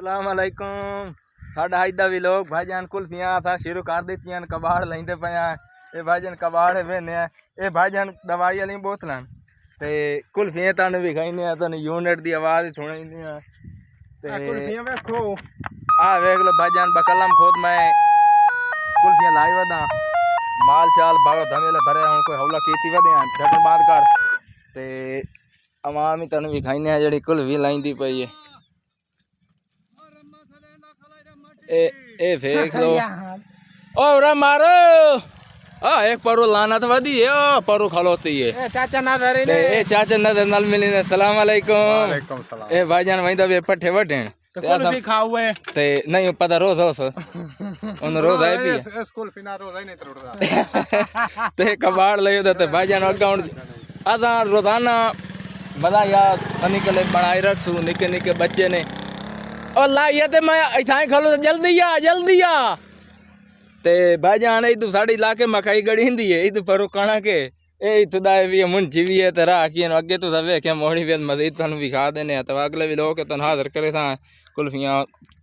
अस्सलाम वालेकुम। साडा अज दा व्लॉग भाईजान कुल्फियां असां शुरू कर दित्तियां कबाड़ लेंदे पे ये भाईजान कबाड़ वेने ये भाईजान दवाई वाली बोतलां ते कुल्फियां तन भी खाइने तन यूनिट दी आवाज़ सुनी ते कुल्फियां वेखो आ वेख लो भाईजान बकलम खुद मैं कुल्फियां लाई वदा माल शाल बारो धमेले भरे हुण कोई हौला कीती वदे ढक्कन बंद कर ते अवाम ही तन भी खाइने जेड़ी कुल्फी लाइंदी पई है ए फेक लो ओ रे मारो एक परो लाना तो वदी है ओ परो खलोती है चाचा नजर ते ए चाचा नजर नल मिली ने सलाम वालेकुम वालेकुम सलाम ए भाईजान वहीं तो वे पट्ठे वटेन कुल भी खाओ ते नहीं पता रोज उन रोज है भी स्कूल फिना रोज है नहीं तोड़ा ते कबाड़ ले ते भाईजान अकाउंट असा रोजाना बड़ा यार निकले बनाई रखसू निके निके बच्चे ने और लाइए ते मैं इथाई खलो जल्दी आ ते भाईजान इधर साड़ी इलाके मकाई गड़ी हिंदी है इधर परो कणा के ए इतदा भी मुंजी भी है ते राह की अगे तो सब के मोड़ी भी मदद तन भी खा देने तो अगले भी लोग तन हाजिर करे सा कुल्फियां